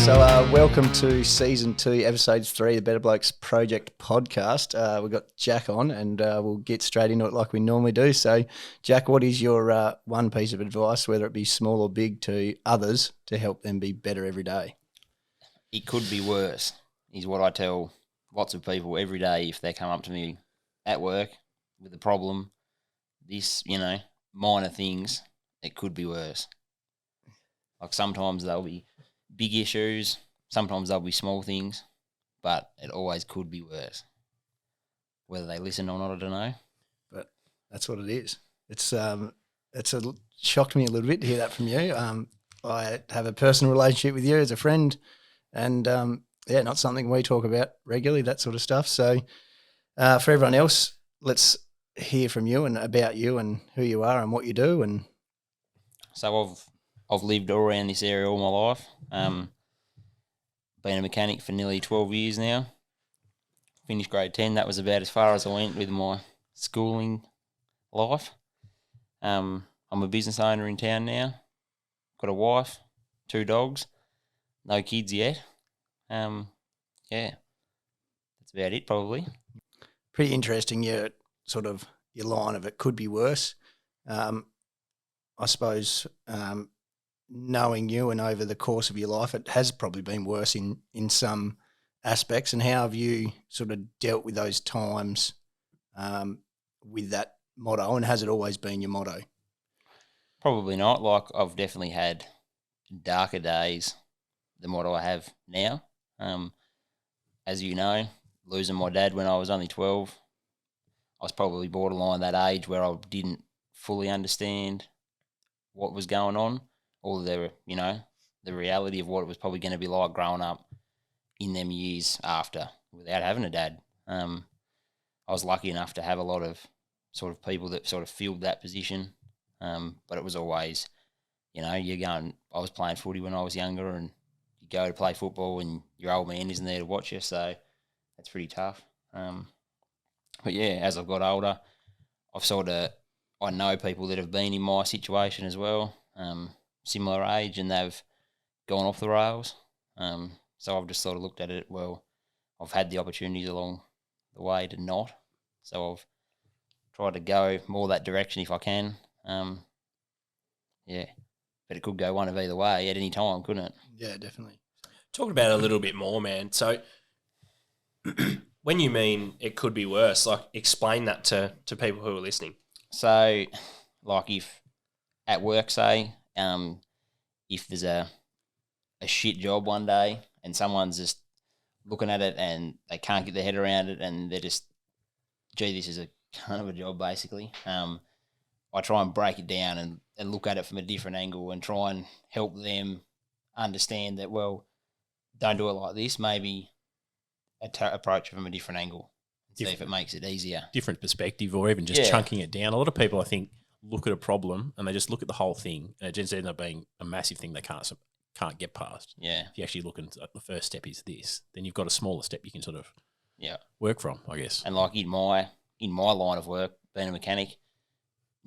Welcome to Season 2, Episode 3, the Better Blokes Project podcast. We've got Jack on and we'll get straight into it like we normally do. So, Jack, what is your one piece of advice, whether it be small or big, to others to help them be better every day? It could be worse, is what I tell lots of people every day if they come up to me at work with a problem. This, minor things, it could be worse. Like sometimes they'll be big issues, sometimes they'll be small things, but it always could be worse. Whether they listen or not, I don't know. But that's what it is. It's shocked me a little bit to hear that from you. I have a personal relationship with you as a friend, and not something we talk about regularly, that sort of stuff. So for everyone else, let's hear from you and about you and who you are and what you do. And so I've lived all around this area all my life. Been a mechanic for nearly 12 years now. Finished grade 10. That was about as far as I went with my schooling life. I'm a business owner in town now. Got a wife, 2 dogs, no kids yet. That's about it probably. Pretty interesting, your line of it could be worse. I suppose knowing you and over the course of your life, it has probably been worse in some aspects. And how have you sort of dealt with those times with that motto? And has it always been your motto? Probably not. Like, I've definitely had darker days than what I have now. As you know, losing my dad when I was only 12, I was probably borderline that age where I didn't fully understand what was going on, or the reality of what it was probably going to be like growing up in them years after without having a dad. I was lucky enough to have a lot of sort of people that sort of filled that position, but it was always, I was playing footy when I was younger, and you go to play football and your old man isn't there to watch you, so that's pretty tough. But yeah, as I've got older, I know people that have been in my situation as well, similar age, and they've gone off the rails. So I've just sort of looked at it, well, I've had the opportunities along the way to not. So I've tried to go more that direction if I can. But it could go one of either way at any time, couldn't it? Yeah, definitely. Talk about it a little bit more, man. So when you mean it could be worse, like explain that to people who are listening. So, like if at work, say, if there's a shit job one day and someone's just looking at it and they can't get their head around it and they're just, gee, this is a kind of a job basically. I try and break it down and look at it from a different angle and try and help them understand that, well, don't do it like this. Maybe approach it from a different angle. See if it makes it easier. Different perspective, or even just chunking it down. A lot of people, I think, look at a problem and they just look at the whole thing, and it just ends up being a massive thing they can't get past. Yeah. If you actually look at the first step is this, then you've got a smaller step you can sort of work from, I guess. And like in my line of work, being a mechanic,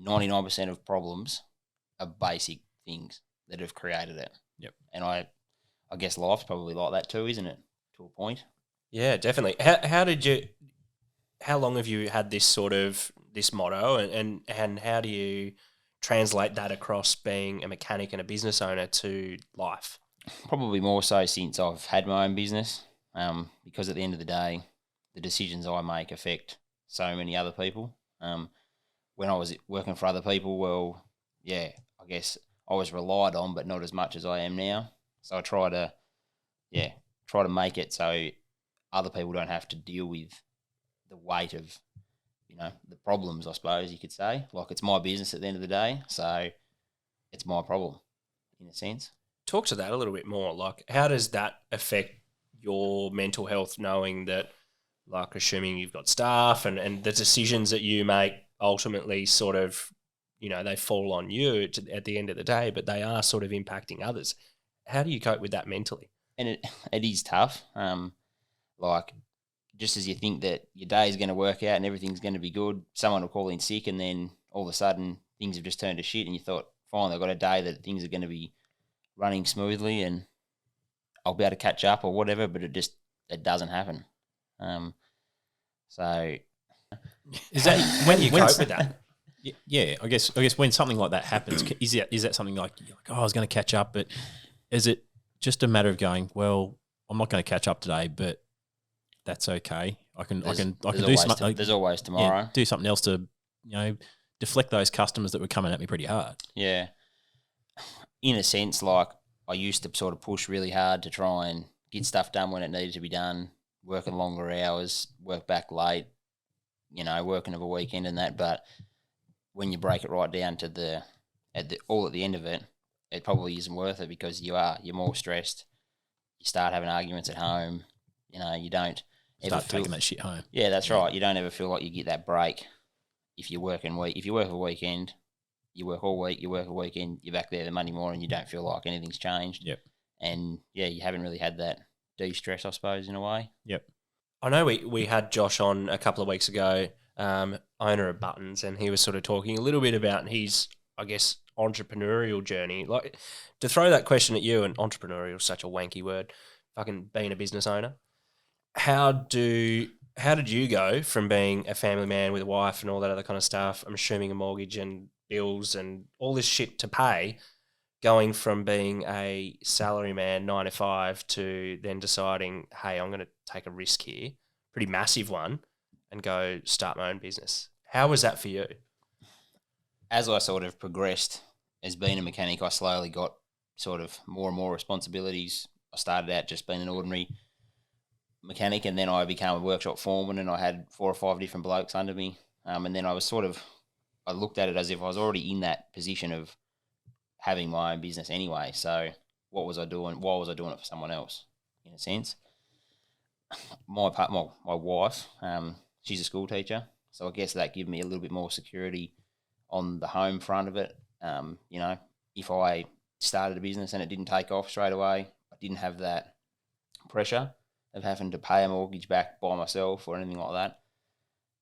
99% of problems are basic things that have created it. Yep. And I guess life's probably like that too, isn't it? To a point. Yeah, definitely. How long have you had this motto, and how do you translate that across being a mechanic and a business owner to life? Probably more so since I've had my own business, because at the end of the day, the decisions I make affect so many other people. When I was working for other people, well, yeah, I guess I was relied on, but not as much as I am now. So I try to make it so other people don't have to deal with the weight of, the problems, I suppose you could say. Like, it's my business at the end of the day, so it's my problem in a sense. Talk to that a little bit more. Like, how does that affect your mental health, knowing that, like, assuming you've got staff and the decisions that you make ultimately sort of, they fall on you at the end of the day, but they are sort of impacting others. How do you cope with that mentally? And it is tough. Like, just as you think that your day is going to work out and everything's going to be good, someone will call in sick, and then all of a sudden things have just turned to shit, and you thought, finally, I've got a day that things are going to be running smoothly, and I'll be able to catch up or whatever, but it doesn't happen. So Is that How do you cope with that? Yeah, I guess when something like that happens, is that something like you're like, oh, I was going to catch up, but is it just a matter of going, well, I'm not going to catch up today, but that's okay. I can do something. There's always tomorrow. Yeah, do something else to deflect those customers that were coming at me pretty hard. Yeah, in a sense, like I used to sort of push really hard to try and get stuff done when it needed to be done, working longer hours, work back late, working of a weekend and that, but when you break it right down to at the end of it, it probably isn't worth it because you're more stressed. You start having arguments at home. You don't start taking that shit home. Yeah, that's right. You don't ever feel like you get that break. If you work a weekend, you work all week. You work a weekend. You're back there the Monday morning. You don't feel like anything's changed. Yep. And yeah, you haven't really had that de-stress, I suppose, in a way. Yep. I know we had Josh on a couple of weeks ago, owner of Buttons, and he was sort of talking a little bit about his, I guess, entrepreneurial journey. Like, to throw that question at you, and entrepreneurial is such a wanky word, fucking being a business owner. How did you go from being a family man with a wife and all that other kind of stuff, I'm assuming a mortgage and bills and all this shit to pay, going from being a salary man 9 to 5 to then deciding, hey, I'm going to take a risk here, pretty massive one, and go start my own business? How was that for you? As I sort of progressed as being a mechanic, I slowly got sort of more and more responsibilities. I started out just being an ordinary mechanic, and then I became a workshop foreman, and I had 4 or 5 different blokes under me. And then I looked at it as if I was already in that position of having my own business anyway. So what was I doing? Why was I doing it for someone else, in a sense? My wife, she's a school teacher, so I guess that gave me a little bit more security on the home front of it. If I started a business and it didn't take off straight away, I didn't have that pressure of having to pay a mortgage back by myself or anything like that.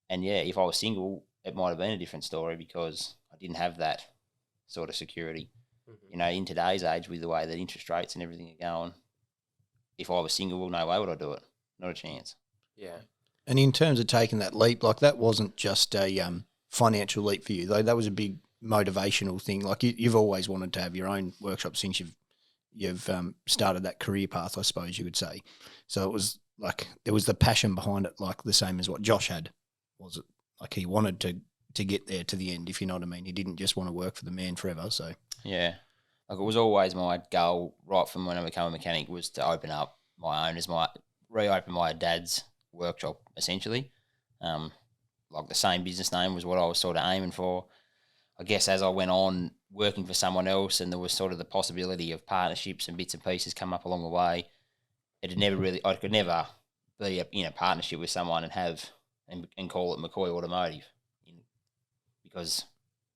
And yeah, if I was single, it might have been a different story because I didn't have that sort of security. Mm-hmm. In today's age, with the way that interest rates and everything are going, if I was single, well, no way would I do it. Not a chance. Yeah. And in terms of taking that leap, like that wasn't just a financial leap for you, though. That was a big motivational thing. Like you've always wanted to have your own workshop since you've started that career path, I suppose you would say. So it was like there was the passion behind it, like the same as what Josh had. Was it like he wanted to get there to the end, if you know what I mean? He didn't just want to work for the man forever. So yeah, like it was always my goal right from when I became a mechanic was to open up my own reopen my dad's workshop essentially. Like the same business name was what I was sort of aiming for. I guess as I went on working for someone else and there was sort of the possibility of partnerships and bits and pieces come up along the way, I could never be in a partnership with someone and call it Mccoy Automotive because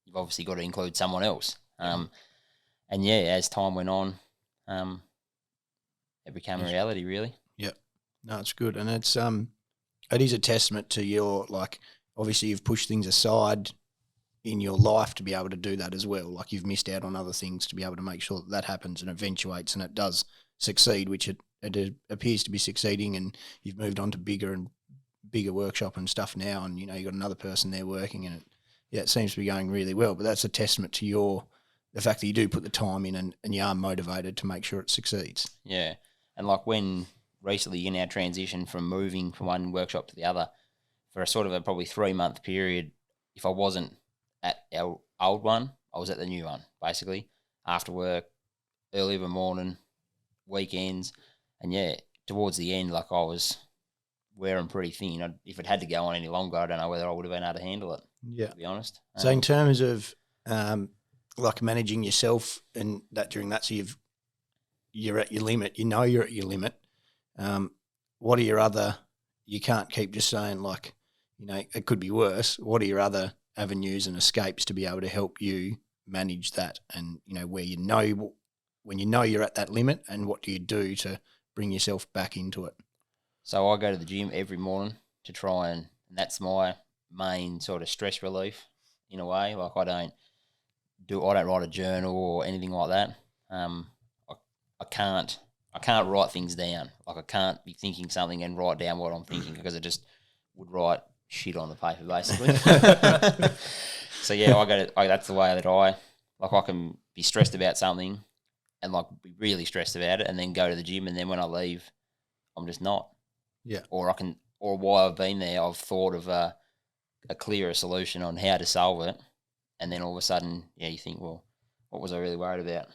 you've obviously got to include someone else. And yeah, as time went on, it became a reality really. Yep. No, it's good. And it is a testament to your, like, obviously you've pushed things aside in your life to be able to do that as well. Like you've missed out on other things to be able to make sure that happens and eventuates and it does succeed, which it appears to be succeeding, and you've moved on to bigger workshop and stuff now, and you've got another person there working, and it seems to be going really well. But that's a testament to the fact that you do put the time in and you are motivated to make sure it succeeds. Yeah. And like when recently in our transition from moving from one workshop to the other for a sort of a probably 3-month period, if I wasn't at our old one, I was at the new one, basically, after work, early of a morning, weekends. And yeah, towards the end, like I was wearing pretty thin. If it had to go on any longer, I don't know whether I would have been able to handle it, to be honest. So in terms of like managing yourself and that during that, so you're at your limit, you're at your limit. What are your other, you can't keep just saying like, it could be worse. What are your other avenues and escapes to be able to help you manage that? And, when you're at that limit, and what do you do to bring yourself back into it? So I go to the gym every morning to try and that's my main sort of stress relief in a way. Like I don't write a journal or anything like that. I can't can't write things down. Like I can't be thinking something and write down what I'm thinking because I just would write shit on the paper basically. So yeah, that's the way that I can be stressed about something and like be really stressed about it and then go to the gym and then when I leave, I'm just not. Yeah. Or while I've been there, I've thought of a clearer solution on how to solve it. And then all of a sudden, yeah, you think, well, what was I really worried about?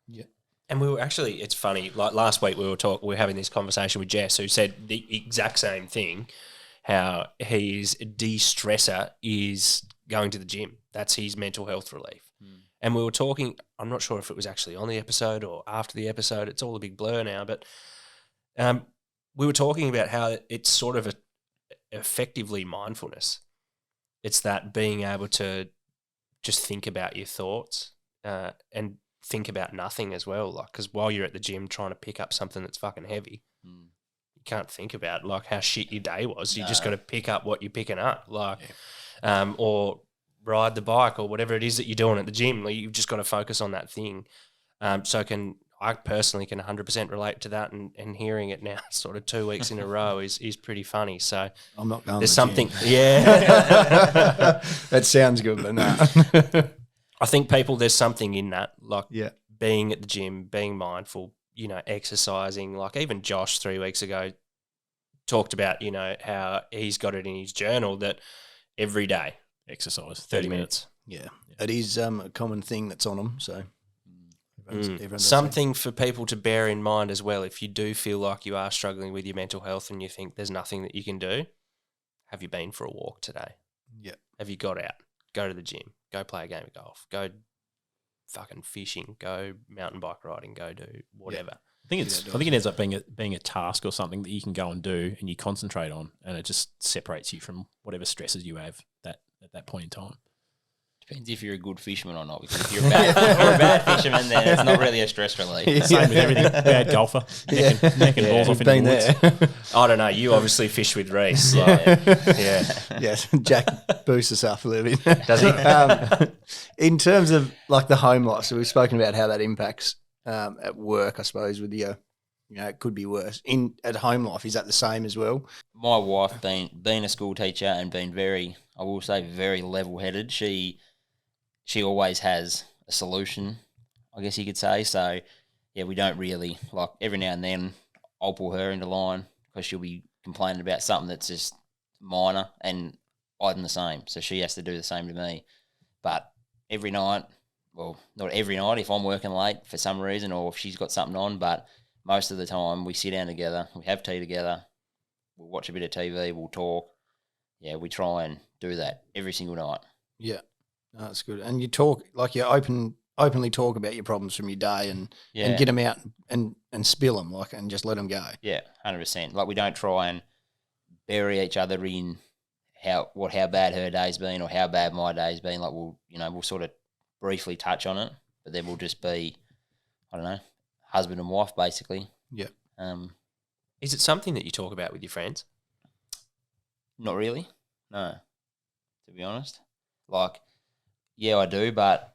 Yeah. And we were actually, it's funny, like last week we were having this conversation with Jess who said the exact same thing, how his de-stressor is going to the gym. That's his mental health relief. And we were talking, I'm not sure if it was actually on the episode or after the episode, it's all a big blur now, but we were talking about how it's sort of effectively mindfulness. It's that being able to just think about your thoughts and think about nothing as well. Like, because while you're at the gym trying to pick up something that's fucking heavy, you can't think about like how shit your day was. You just got to pick up what you're picking up, like, or ride the bike or whatever it is that you're doing at the gym. Like, you've just got to focus on that thing. I personally can 100% relate to that, and hearing it now sort of 2 weeks in a row is pretty funny. So I'm not going. There's to the something, gym. yeah. That sounds good, but no. I think there's something in that, like being at the gym, being mindful, exercising. Like even Josh 3 weeks ago talked about, how he's got it in his journal that every day exercise 30 minutes. Yeah, it is a common thing that's on them. So everyone does something for people to bear in mind as well. If you do feel like you are struggling with your mental health and you think there's nothing that you can do, have you been for a walk today? Yeah. Have you got out? Go to the gym. Go play a game of golf. Go fucking fishing. Go mountain bike riding. Go do whatever. I think it ends up being a task or something that you can go and do and you concentrate on, and it just separates you from whatever stresses you have at that point in time. Depends if you're a good fisherman or not. Because if you're a bad fisherman, then it's not really a stress relief. Same with everything. Bad golfer, necking balls off in the woods. I don't know. You obviously fish with Reese. Yes, Jack boosts us up a little bit. Does he? In terms of like the home life, so we've spoken about how that impacts at work, I suppose, with your, it could be worse. At home life, is that the same as well? My wife, being a school teacher and being very, I will say, very level-headed, she always has a solution, I guess you could say. So, yeah, we don't really, like every now and then I'll pull her into line because she'll be complaining about something that's just minor and I'm the same. So she has to do the same to me. But every night, well, not every night if I'm working late for some reason or if she's got something on, but most of the time we sit down together, we have tea together, we'll watch a bit of TV, we'll talk. Yeah, we try and do that every single night. Yeah. No, that's good. And you talk, like you openly talk about your problems from your day and get them out and spill them, like, and just let them go. Yeah, 100%. Like we don't try and bury each other in how bad her day's been or how bad my day's been. Like we'll sort of briefly touch on it, but then we'll just be, I don't know, husband and wife basically. Yeah. Is it something that you talk about with your friends? Not really. No. To be honest. Like, yeah, I do, but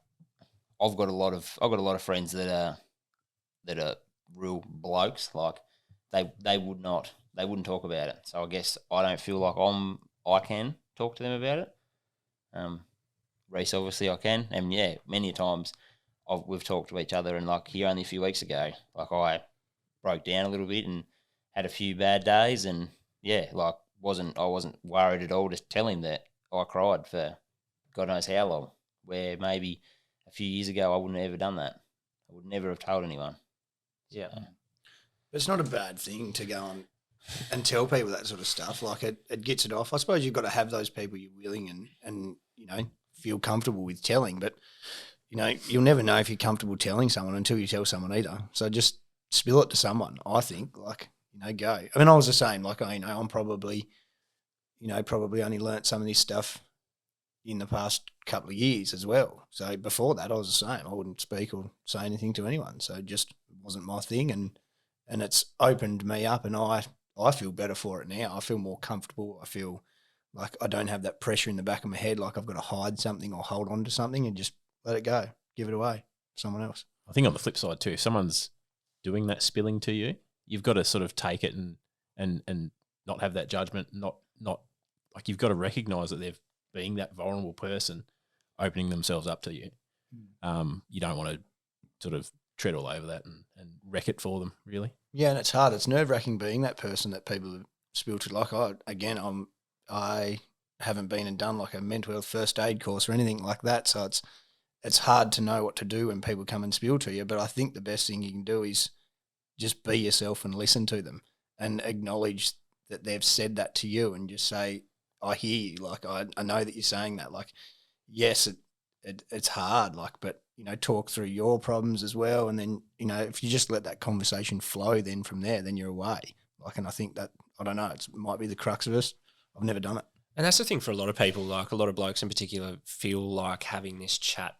I've got a lot of friends that are real blokes. Like they wouldn't talk about it. So I guess I don't feel like I can talk to them about it. Reese, obviously I can, and yeah, many times we've talked to each other. And like here only a few weeks ago, like I broke down a little bit and had a few bad days, and yeah, like I wasn't worried at all to tell him that I cried for God knows how long. Where maybe a few years ago I wouldn't have ever done that. I would never have told anyone. Yeah. But it's not a bad thing to go on and tell people that sort of stuff. Like it gets it off. I suppose you've got to have those people you're willing and feel comfortable with telling. But, you'll never know if you're comfortable telling someone until you tell someone either. So just spill it to someone, I think. Like, go. I mean, I was the same. Like, I'm probably only learnt some of this stuff in the past couple of years as well. So before that, I was the same. I wouldn't speak or say anything to anyone. So it just wasn't my thing. And it's opened me up, and I feel better for it now. I feel more comfortable. I feel like I don't have that pressure in the back of my head, like I've got to hide something or hold on to something, and just let it go, give it away to someone else. I think on the flip side too, if someone's doing that spilling to you, you've got to sort of take it and not have that judgment, not like you've got to recognise that they're being that vulnerable person, opening themselves up to you. You don't want to sort of tread all over that and wreck it for them, really. Yeah, and it's hard. It's nerve-wracking being that person that people have spilled to. Like I haven't been and done like a mental health first aid course or anything like that, so it's hard to know what to do when people come and spill to you. But I think the best thing you can do is just be yourself and listen to them and acknowledge that they've said that to you and just say, I hear you. Like, I know that you're saying that. Like, yes, it's hard, like, but, talk through your problems as well. And then, if you just let that conversation flow then from there, then you're away. Like, and I think that, I don't know, it might be the crux of us. I've never done it. And that's the thing for a lot of people, like a lot of blokes in particular feel like having this chat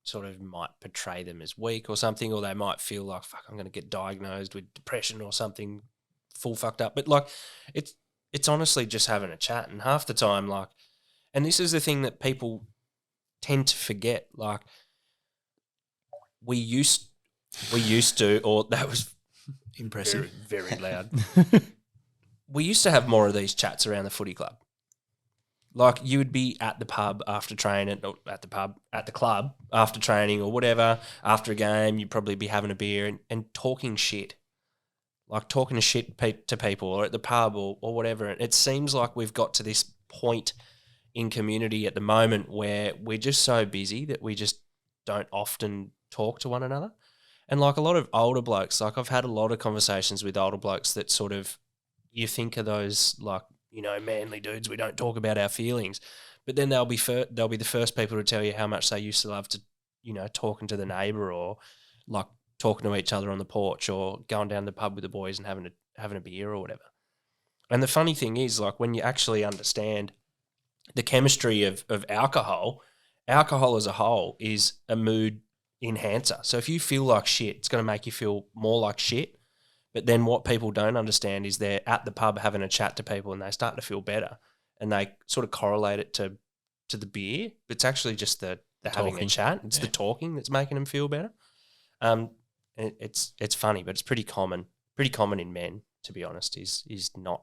sort of might portray them as weak or something, or they might feel like, fuck, I'm going to get diagnosed with depression or something full fucked up. But like, it's honestly just having a chat. And half the time, like, and this is the thing that people tend to forget, like, we used to, or that was Impressive. very, very loud. We used to have more of these chats around the footy club. Like, you would be at the pub after training, or at the club after training or whatever, after a game, you'd probably be having a beer and talking shit. Like talking shit to people, or at the pub or whatever. And it seems like we've got to this point in community at the moment where we're just so busy that we just don't often talk to one another. And like a lot of older blokes, like I've had a lot of conversations with older blokes that sort of, you think of those like, manly dudes, we don't talk about our feelings. But then they'll be the first people to tell you how much they used to love to, talking to the neighbour, or like talking to each other on the porch, or going down the pub with the boys and having a beer or whatever. And the funny thing is, like, when you actually understand the chemistry of alcohol as a whole is a mood enhancer. So if you feel like shit, it's going to make you feel more like shit. But then what people don't understand is they're at the pub having a chat to people and they start to feel better, and they sort of correlate it to the beer. But it's actually just the having a chat. It's the talking that's making them feel better. It's funny, but it's pretty common in men, to be honest, is not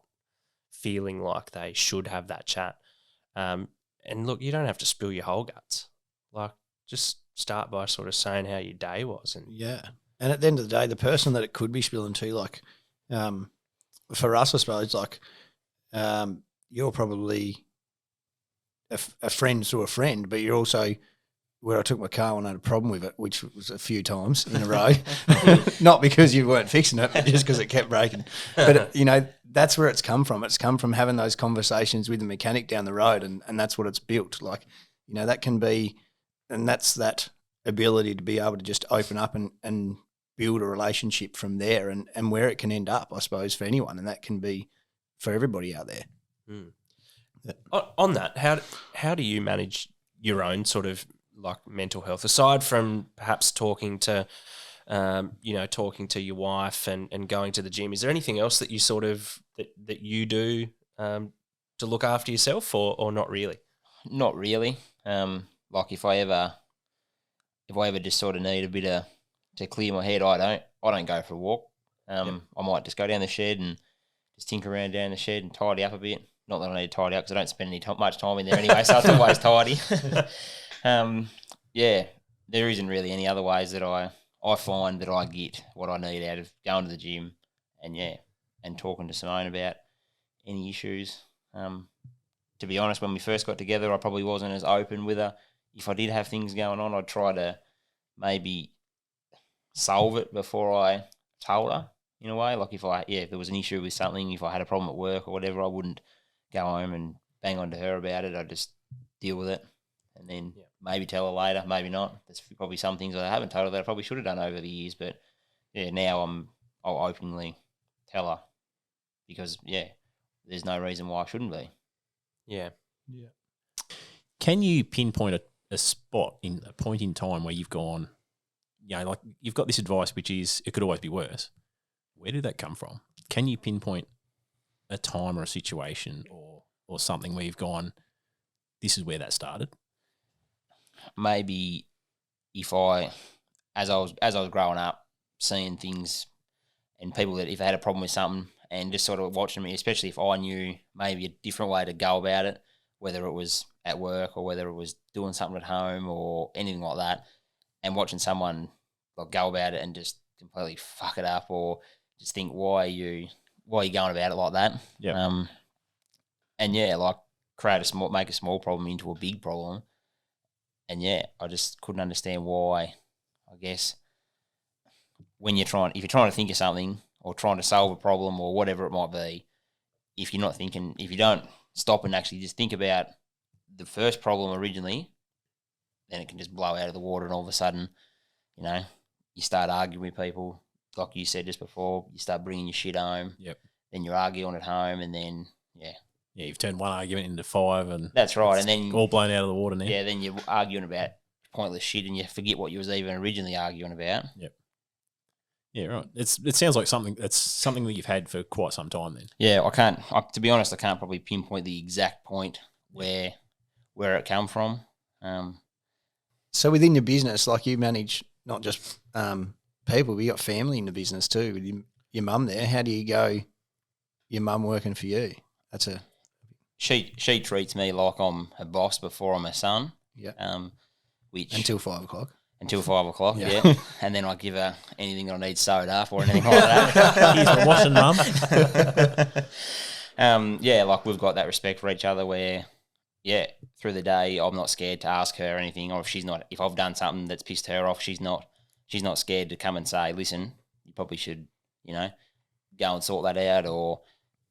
feeling like they should have that chat. And look, you don't have to spill your whole guts. Like, just start by sort of saying how your day was. And yeah. And at the end of the day, the person that it could be spilling to, like, for us, I suppose, like, you're probably a friend to a friend, but you're also where I took my car when I had a problem with it, which was a few times in a row. Not because you weren't fixing it, but just because it kept breaking. But, that's where it's come from. It's come from having those conversations with the mechanic down the road, and that's what it's built. Like, that can be, and that's that ability to be able to just open up and build a relationship from there, and where it can end up, I suppose, for anyone, and that can be for everybody out there. Mm. Yeah. On that, how do you manage your own sort of like mental health, aside from perhaps talking to your wife and going to the gym? Is there anything else that you sort of that you do to look after yourself, or not really? Not really. Like if I ever just sort of need a bit to clear my head, I don't go for a walk. I might just go down the shed and just tinker around down the shed and tidy up a bit. Not that I need to tidy up because I don't spend much time in there anyway, so it's always tidy. There isn't really any other ways that I find that I get what I need out of going to the gym and talking to Simone about any issues. To be honest, when we first got together, I probably wasn't as open with her. If I did have things going on, I'd try to maybe solve it before I told her, in a way. Like if there was an issue with something, if I had a problem at work or whatever, I wouldn't go home and bang on to her about it. I'd just deal with it and then maybe tell her later, maybe not. There's probably some things I haven't told her that I probably should have done over the years, but now I'll openly tell her because there's no reason why I shouldn't be. Yeah. Can you pinpoint a spot in a point in time where you've gone, like you've got this advice, which is it could always be worse. Where did that come from? Can you pinpoint a time or a situation or something where you've gone, this is where that started? Maybe if as I was growing up, seeing things and people that if they had a problem with something and just sort of watching me, especially if I knew maybe a different way to go about it, whether it was at work or whether it was doing something at home or anything like that, and watching someone like go about it and just completely fuck it up or just think why are you going about it like that? Yeah. And yeah, like make a small problem into a big problem. And yeah, I just couldn't understand why. I guess if you're trying to think of something or trying to solve a problem or whatever it might be, if you don't stop and actually just think about the first problem originally, then it can just blow out of the water, and all of a sudden, you start arguing with people, like you said just before. You start bringing your shit home. Yep. Then you're arguing at home, and then yeah, you've turned one argument into 5, and that's right. And then all blown out of the water now. Yeah, then you're arguing about pointless shit, and you forget what you was even originally arguing about. Yep. Yeah, right. It sounds like something that you've had for quite some time then. Yeah, to be honest, I can't probably pinpoint the exact point where it come from. So within your business, like you manage not just people, but you got family in the business too with your mum there. How do you go, your mum working for you? She treats me like I'm her boss before I'm her son. Yeah. Which until 5 o'clock. Until 5 o'clock, yeah. And then I give her anything that I need sewed up or anything like that. Here's my washing, mum. Yeah, like we've got that respect for each other where, yeah, through the day I'm not scared to ask her anything, or if I've done something that's pissed her off, she's not scared to come and say, listen, you probably should, go and sort that out, or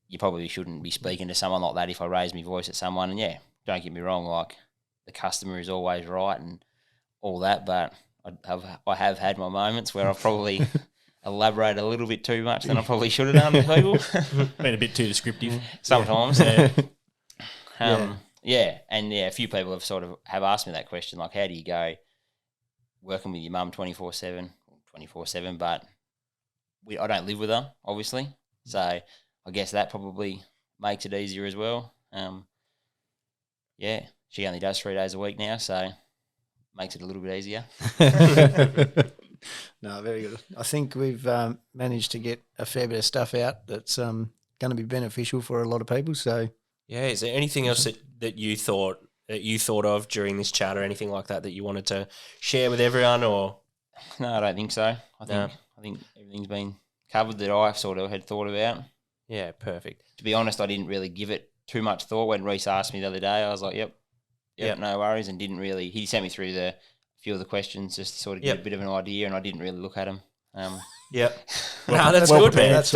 you probably shouldn't be speaking to someone like that if I raise my voice at someone. And yeah, don't get me wrong, like the customer is always right and all that, but I have had my moments where I've probably elaborated a little bit too much than I probably should have done with people. Been a bit too descriptive sometimes. Yeah. Yeah, and yeah, a few people have asked me that question, like, how do you go working with your mum 24/7, but I don't live with her, obviously, so I guess that probably makes it easier as well. Yeah, she only does 3 days a week now, so makes it a little bit easier. No, very good. I think we've managed to get a fair bit of stuff out that's going to be beneficial for a lot of people. So, yeah, is there anything else that you thought of during this chat, or anything like that you wanted to share with everyone? Or no, I don't think so. I think everything's been covered that I sort of had thought about. Yeah, perfect. To be honest, I didn't really give it too much thought. When Reece asked me the other day, I was like, yep, no worries, and didn't really. He sent me through a few of the questions just to sort of get a bit of an idea, and I didn't really look at them. Yep. No, that's good, man. That's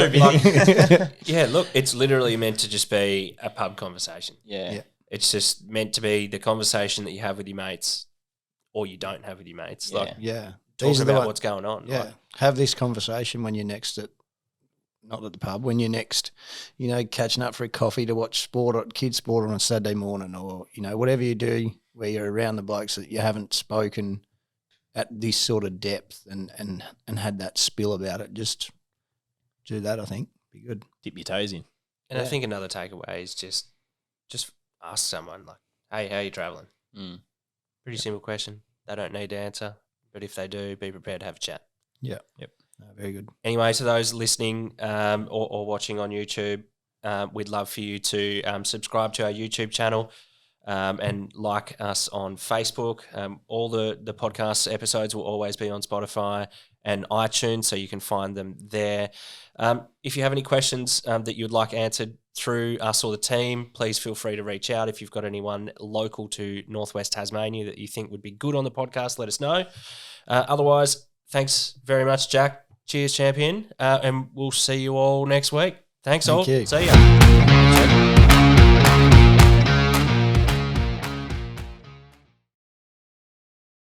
yeah, look, it's literally meant to just be a pub conversation. Yeah. It's just meant to be the conversation that you have with your mates, or you don't have with your mates. Yeah. Yeah. Talk about what's going on. Yeah. Have this conversation when you're next not at the pub, when you're next, catching up for a coffee to watch kids sport on a Saturday morning, or, whatever you do where you're around the blokes that you haven't spoken at this sort of depth and had that spill about it. Just do that, I think. Be good. Dip your toes in. And I think another takeaway is just ask someone, like, hey, how are you travelling? Pretty simple question. They don't need to answer, but if they do, be prepared to have a chat. Yeah. Yep. Very good. Anyway, to those listening or watching on YouTube, we'd love for you to subscribe to our YouTube channel and like us on Facebook. All the podcast episodes will always be on Spotify and iTunes, so you can find them there. If you have any questions that you'd like answered through us or the team, please feel free to reach out. If you've got anyone local to Northwest Tasmania that you think would be good on the podcast, let us know. Otherwise, thanks very much, Jack. Cheers, champion. And we'll see you all next week. Thanks, all. Thank you. See ya.